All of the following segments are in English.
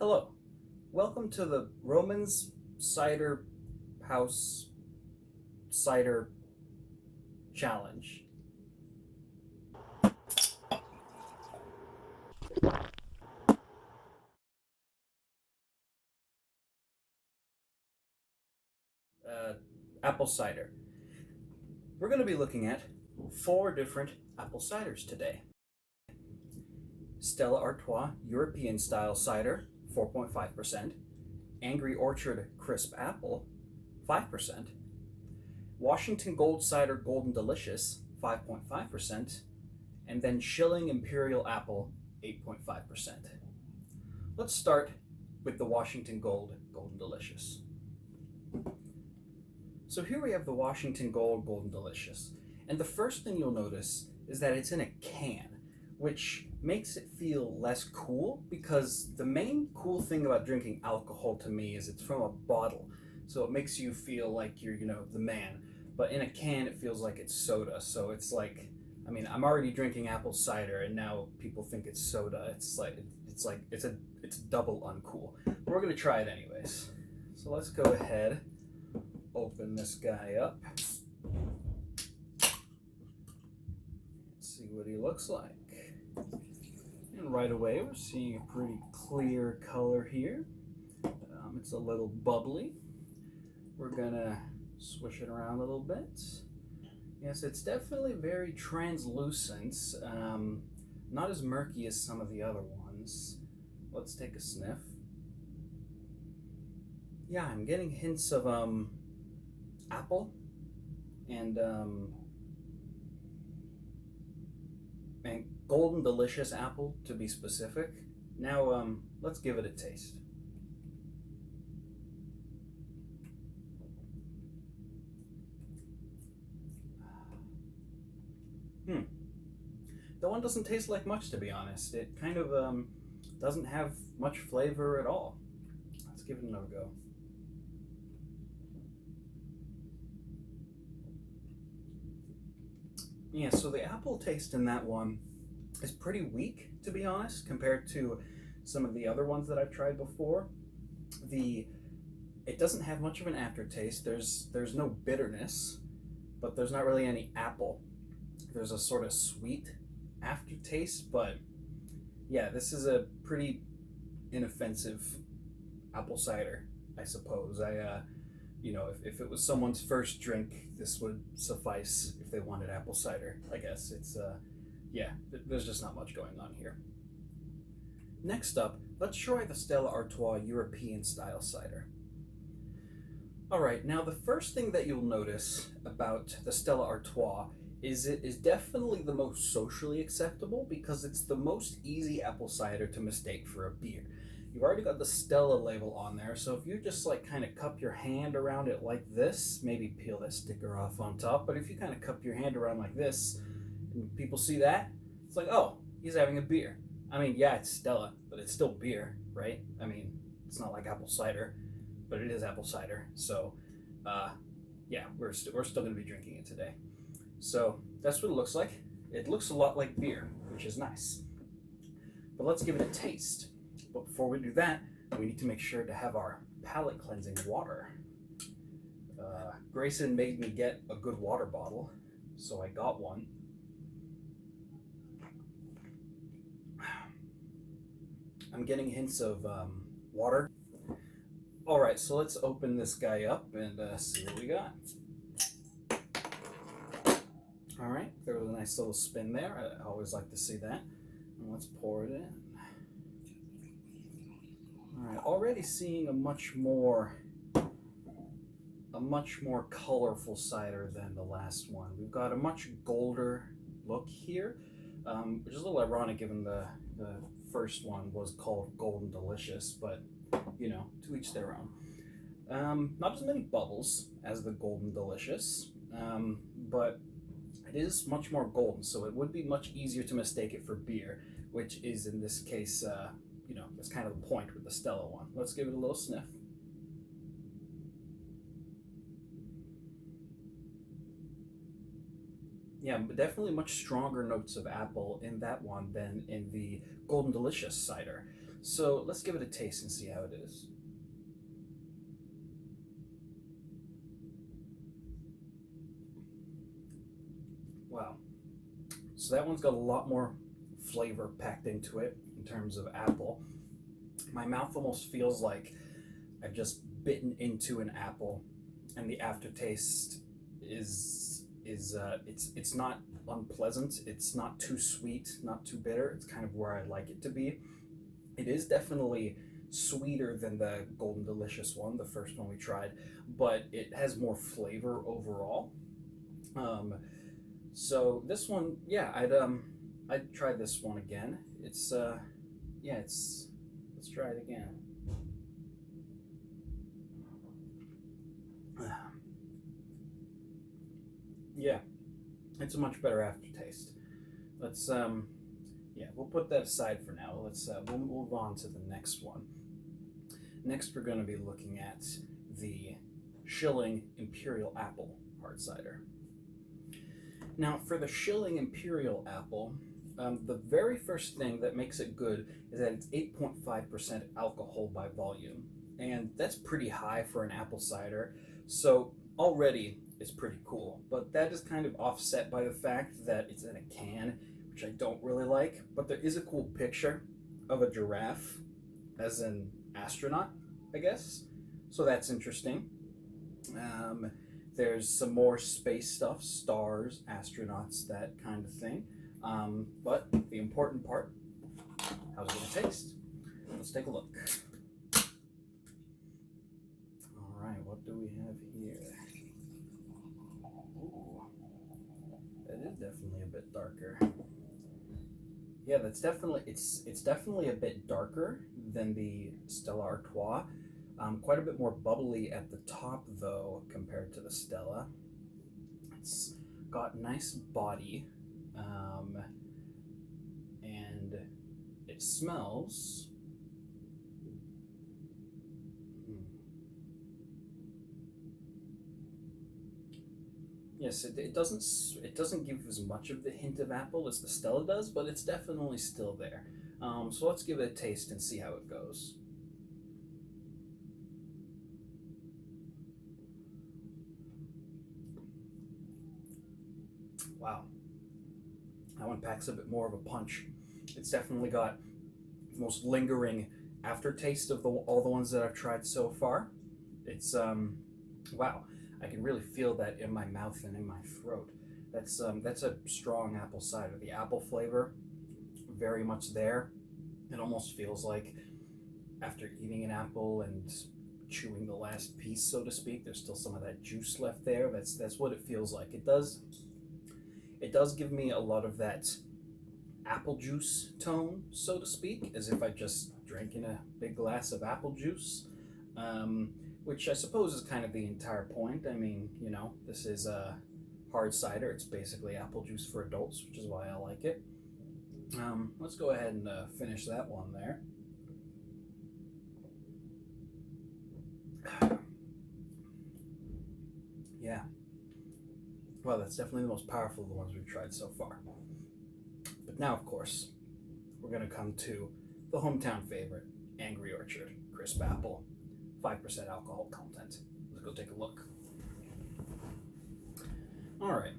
Hello, welcome to the Romans Cider House Cider Challenge. Apple cider. We're going to be looking at 4 different apple ciders today. Stella Artois European Style Cider, 4.5%. Angry Orchard Crisp Apple, 5%. Washington Gold Cider Golden Delicious, 5.5%. And then Schilling Imperial Apple, 8.5%. Let's start with the Washington Gold Golden Delicious. So here we have the Washington Gold Golden Delicious. And the first thing you'll notice is that it's in a can, which makes it feel less cool because the main cool thing about drinking alcohol to me is it's from a bottle. So it makes you feel like you're, the man. But in a can, it feels like it's soda. So it's like, I'm already drinking apple cider and now people think it's soda. It's double uncool. But we're gonna try it anyways. So let's go ahead, open this guy up. See what he looks like. And right away we're seeing a pretty clear color here. It's a little bubbly. We're gonna swish it around a little bit. Yes, it's definitely very translucent. Not as murky as some of the other ones. Let's take a sniff. Yeah, I'm getting hints of apple and Golden Delicious apple, to be specific. Now, let's give it a taste. The one doesn't taste like much, to be honest. It kind of doesn't have much flavor at all. Let's give it another go. Yeah, so the apple taste in that one is pretty weak, to be honest, compared to some of the other ones that I've tried before. It doesn't have much of an aftertaste. There's no bitterness, but there's not really any apple. There's a sort of sweet aftertaste, but yeah, this is a pretty inoffensive apple cider, I suppose. If it was someone's first drink, this would suffice if they wanted apple cider, I guess. There's just not much going on here. Next up, let's try the Stella Artois European Style Cider. Alright, now the first thing that you'll notice about the Stella Artois is it is definitely the most socially acceptable because it's the most easy apple cider to mistake for a beer. You've already got the Stella label on there, so if you just kind of cup your hand around it like this, maybe peel that sticker off on top, but if you kind of cup your hand around like this, and people see that, it's like, oh, he's having a beer. Yeah, it's Stella, but it's still beer, right? It's not like apple cider, but it is apple cider, so we're still going to be drinking it today. So that's what it looks like. It looks a lot like beer, which is nice. But let's give it a taste. But before we do that, we need to make sure to have our palate cleansing water. Grayson made me get a good water bottle, so I got one. I'm getting hints of water. Alright, so let's open this guy up and see what we got. Alright, there was a nice little spin there. I always like to see that. And let's pour it in. Alright, already seeing a much more colorful cider than the last one. We've got a much golder look here, which is a little ironic given the first one was called Golden Delicious, but to each their own. Not as many bubbles as the Golden Delicious, but it is much more golden, so it would be much easier to mistake it for beer, which is in this case, that's kind of the point with the Stella one. Let's give it a little sniff. Yeah, but definitely much stronger notes of apple in that one than in the Golden Delicious cider. So let's give it a taste and see how it is. Wow. So that one's got a lot more flavor packed into it in terms of apple. My mouth almost feels like I've just bitten into an apple, and the aftertaste is it's not unpleasant. It's not too sweet, not too bitter. It's kind of where I like it to be. It is definitely sweeter than the Golden Delicious one, the first one we tried, but it has more flavor overall. So this one, yeah, I'd try this one again. It's yeah, let's try it again. Yeah, it's a much better aftertaste. Let's yeah, we'll put that aside for now. We'll move on to the next one. Next, we're going to be looking at the Schilling Imperial Apple Hard Cider. Now, for the Schilling Imperial Apple, the very first thing that makes it good is that it's 8.5% alcohol by volume, and that's pretty high for an apple cider. So already it's pretty cool, but that is kind of offset by the fact that it's in a can, which I don't really like. But there is a cool picture of a giraffe as an astronaut, I guess. So that's interesting. There's some more space stuff, stars, astronauts, that kind of thing. But the important part, how's it gonna taste? Let's take a look. All right, what do we have here? Ooh, that is definitely a bit darker. Yeah, that's definitely, it's definitely a bit darker than the Stella Artois. Quite a bit more bubbly at the top, though, compared to the Stella. It's got nice body, and it smells. Yes, it doesn't give as much of the hint of apple as the Stella does, but it's definitely still there. So let's give it a taste and see how it goes. Wow, that one packs a bit more of a punch. It's definitely got the most lingering aftertaste of all the ones that I've tried so far. It's wow, I can really feel that in my mouth and in my throat. That's a strong apple cider. The apple flavor, very much there. It almost feels like after eating an apple and chewing the last piece, so to speak, there's still some of that juice left there. That's what it feels like. It does give me a lot of that apple juice tone, so to speak, as if I just drank in a big glass of apple juice, which I suppose is kind of the entire point. I mean, you know, this is a hard cider. It's basically apple juice for adults, which is why I like it. Let's go ahead and finish that one there. Yeah. Well, that's definitely the most powerful of the ones we've tried so far. But now, of course, we're going to come to the hometown favorite, Angry Orchard Crisp Apple, 5% alcohol content. Let's go take a look. All right,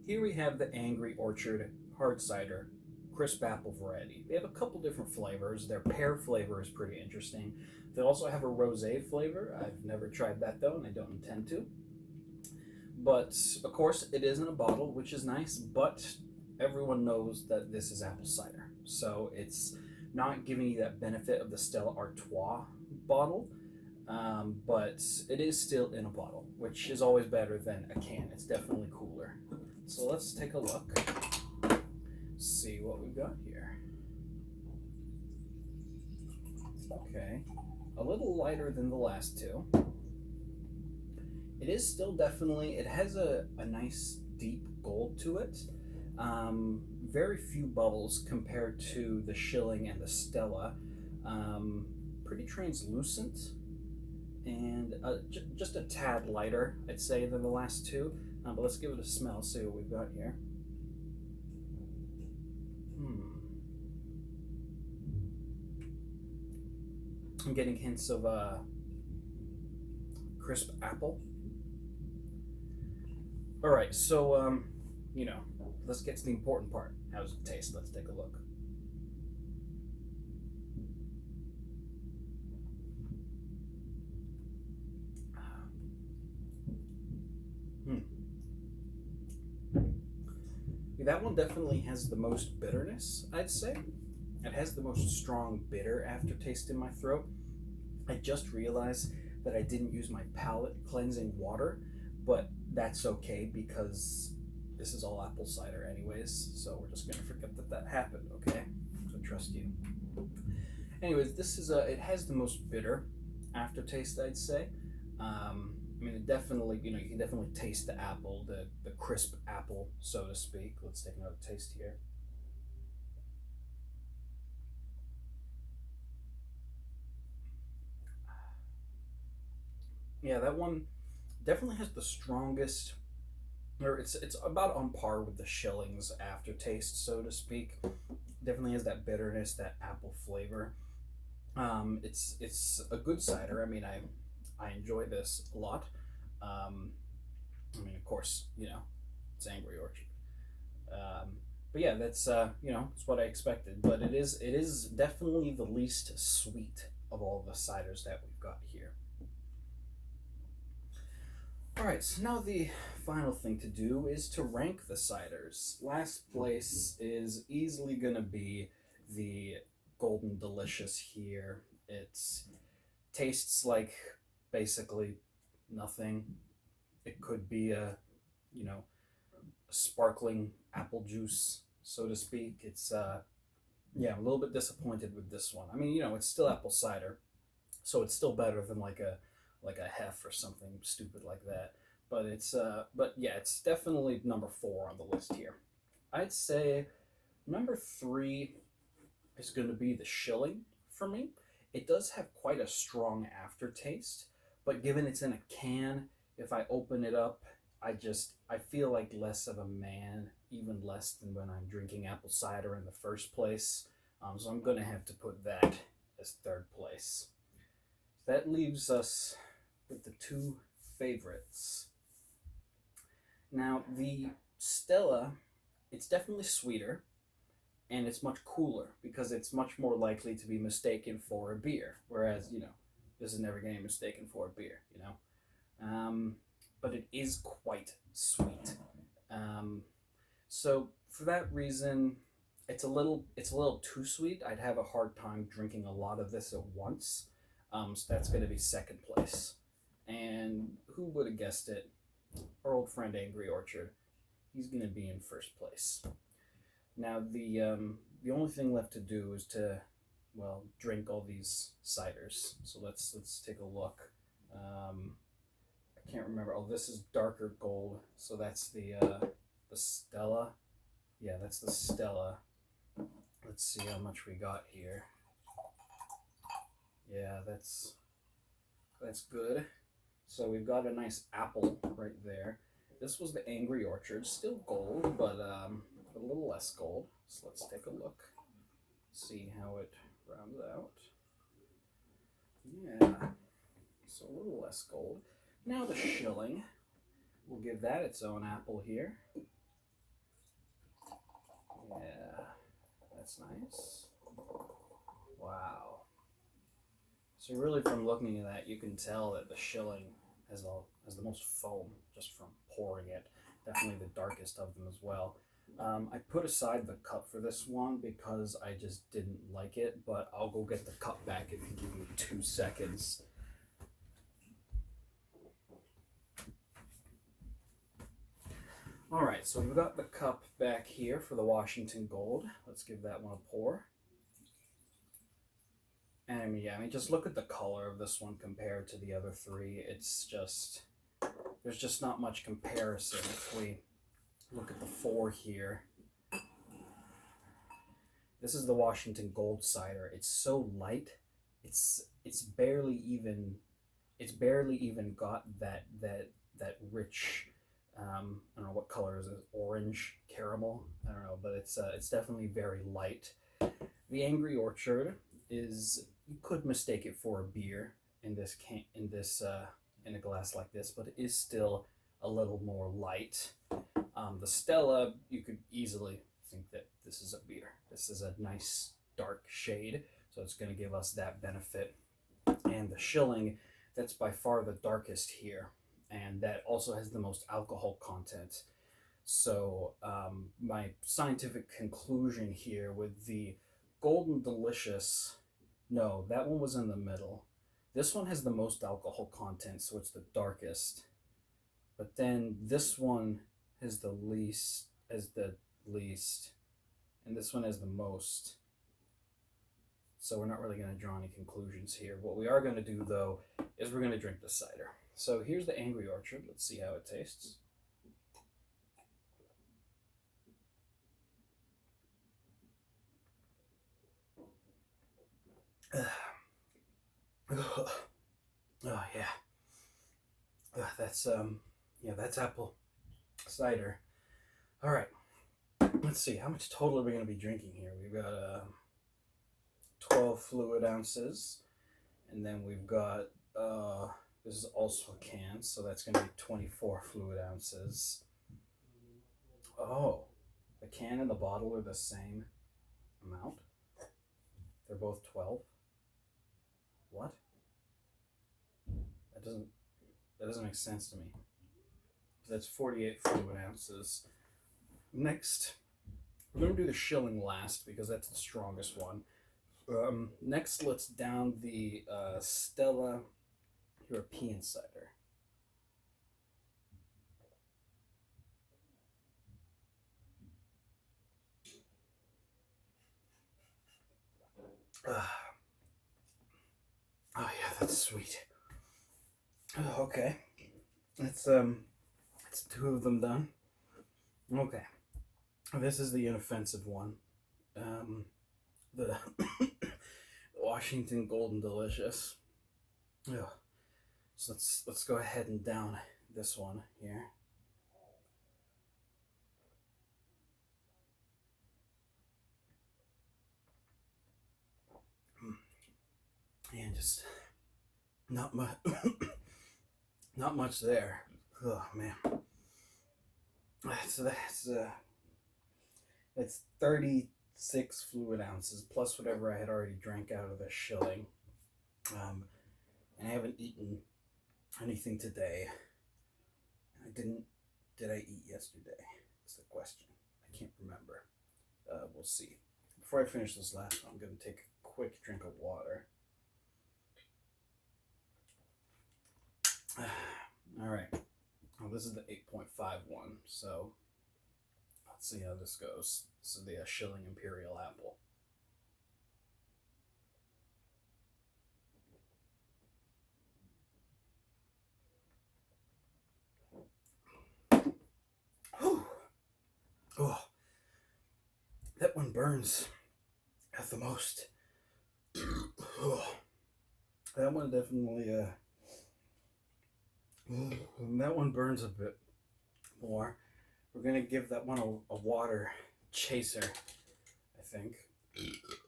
here we have the Angry Orchard Hard Cider Crisp Apple variety. They have a couple different flavors. Their pear flavor is pretty interesting. They also have a rosé flavor. I've never tried that though, and I don't intend to. But of course, it is in a bottle, which is nice, but everyone knows that this is apple cider. So it's not giving you that benefit of the Stella Artois bottle, but it is still in a bottle, which is always better than a can. It's definitely cooler. So let's take a look, see what we've got here. Okay, a little lighter than the last two. It is still definitely, it has a nice deep gold to it. Very few bubbles compared to the Schilling and the Stella. Pretty translucent, and just a tad lighter, I'd say, than the last two. But let's give it a smell, see what we've got here. I'm getting hints of crisp apple. All right, so you know, let's get to the important part. How does it taste? Let's take a look. Hmm. That one definitely has the most bitterness, I'd say. It has the most strong bitter aftertaste in my throat. I just realized that I didn't use my palate cleansing water, but that's okay because this is all apple cider anyways, so we're just gonna forget that that happened, okay? So trust you. Anyways, this is it has the most bitter aftertaste, I'd say. I mean, it definitely, you can definitely taste the apple, the crisp apple, so to speak. Let's take another taste here. Yeah, that one definitely has the strongest, or it's about on par with the Shillings aftertaste, so to speak. Definitely has that bitterness, that apple flavor. It's a good cider. I mean, I enjoy this a lot. I mean, of course, it's Angry Orchard. Um, but yeah, that's it's what I expected. But it is definitely the least sweet of all the ciders that we've got here. All right, so now the final thing to do is to rank the ciders. Last place is easily gonna be the Golden Delicious here. It's tastes like basically nothing. It could be a sparkling apple juice, so to speak. It's yeah, a little bit disappointed with this one. I mean, it's still apple cider, so it's still better than like a hef or something stupid like that. But yeah, it's definitely number 4 on the list here. I'd say number 3 is going to be the Shilling for me. It does have quite a strong aftertaste, but given it's in a can, if I open it up, I feel like less of a man, even less than when I'm drinking apple cider in the first place. So I'm gonna have to put that as third place. That leaves us with the 2 favorites. Now the Stella, it's definitely sweeter, and it's much cooler because it's much more likely to be mistaken for a beer. Whereas, this is never getting mistaken for a beer, but it is quite sweet. Um, so for that reason, it's a little too sweet. I'd have a hard time drinking a lot of this at once. So that's going to be second place. And who would have guessed it? Our old friend Angry Orchard. He's going to be in first place. Now the only thing left to do is to, well, drink all these ciders. So let's take a look. I can't remember. Oh, this is darker gold. So that's the Stella. Yeah, that's the Stella. Let's see how much we got here. Yeah, that's good. So we've got a nice apple right there. This was the Angry Orchard, still gold, but a little less gold. So let's take a look, see how it rounds out. Yeah, so a little less gold. Now the Shilling, we'll give that its own apple here. Yeah, that's nice. Wow. So really, from looking at that, you can tell that the Shilling has the most foam just from pouring it. Definitely the darkest of them as well. I put aside the cup for this one because I just didn't like it, but I'll go get the cup back if you give me 2 seconds. All right, so we've got the cup back here for the Washington Gold. Let's give that one a pour. And yeah, I mean, just look at the color of this one compared to the other 3. It's just, there's just not much comparison. If we look at the 4 here, this is the Washington Gold cider. It's so light, it's barely even got that rich. I don't know what color is it, orange caramel. I don't know, but it's definitely very light. The Angry Orchard is, you could mistake it for a beer in this in a glass like this, but it is still a little more light. The Stella, you could easily think that this is a beer. This is a nice dark shade, so it's going to give us that benefit. And the Schilling, that's by far the darkest here, and that also has the most alcohol content. So my scientific conclusion here with the Golden Delicious, no, that one was in the middle. This one has the most alcohol content, so it's the darkest. But then this one has the least, and this one has the most. So we're not really going to draw any conclusions here. What we are going to do, though, is we're going to drink the cider. So here's the Angry Orchard. Let's see how it tastes. Oh yeah. That's apple cider. All right. Let's see, how much total are we going to be drinking here? We've got 12 fluid ounces, and then we've got this is also a can, so that's going to be 24 fluid ounces. Oh, the can and the bottle are the same amount. They're both 12. What? That doesn't make sense to me. That's 48 fluid ounces. Next, we're going to do the Schilling last because that's the strongest one. Next, let's down the Stella European cider. Oh yeah, that's sweet. Oh, okay, it's two of them done. Okay, this is the inoffensive one. The Washington Golden Delicious. Ugh. So let's go ahead and down this one here. And just not much, not much there. Oh man. So that's 36 fluid ounces plus whatever I had already drank out of the Schilling. And I haven't eaten anything today. Did I eat yesterday? That's the question. I can't remember. We'll see. Before I finish this last one, I'm going to take a quick drink of water. All right. Well, this is the 8.5 one, so let's see how this goes. This is the Schilling Imperial Apple. Oh, that one burns at the most. Oh, that one definitely, that one burns a bit more. We're gonna give that one a water chaser, I think.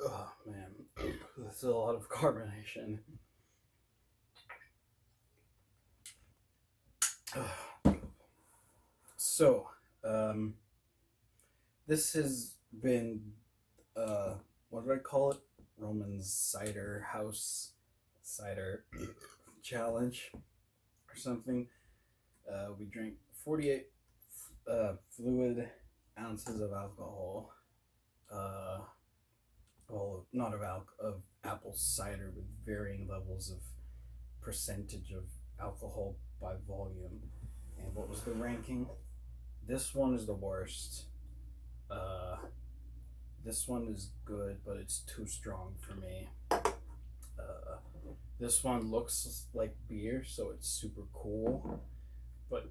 Oh man, that's a lot of carbonation. So, this has been, what do I call it? Roman's Cider House Cider Challenge or something. We drank 48 fluid ounces of alcohol. Well, not of apple cider with varying levels of percentage of alcohol by volume. And what was the ranking? This one is the worst. This one is good, but it's too strong for me. This one looks like beer, so it's super cool. But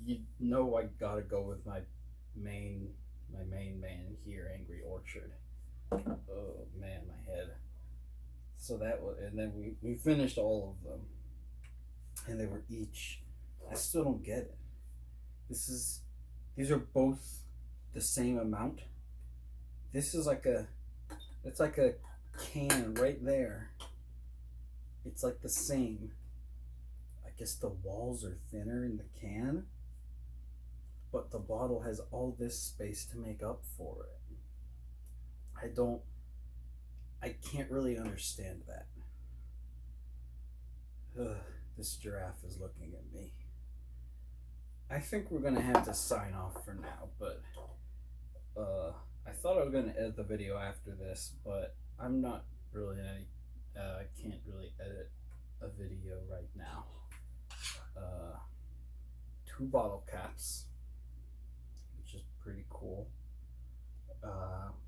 you know I gotta go with my main man here, Angry Orchard. Oh man, my head. So that was, and then we finished all of them, and they were each. I still don't get it. These are both the same amount. This is like it's like a can right there. it's like the same. I guess the walls are thinner in the can, but the bottle has all this space to make up for it. I can't really understand that. Ugh, this giraffe is looking at me. I think we're gonna have to sign off for now, but I thought I was gonna edit the video after this, but I'm not really I can't really edit a video right now. 2 bottle caps, which is pretty cool.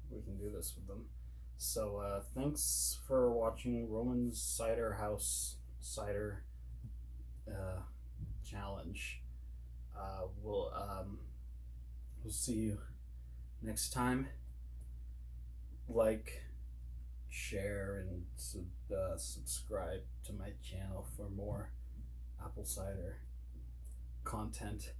We can do this with them. So thanks for watching Roman's Cider House Cider challenge. We'll see you next time. Like, share, and subscribe to my channel for more apple cider content.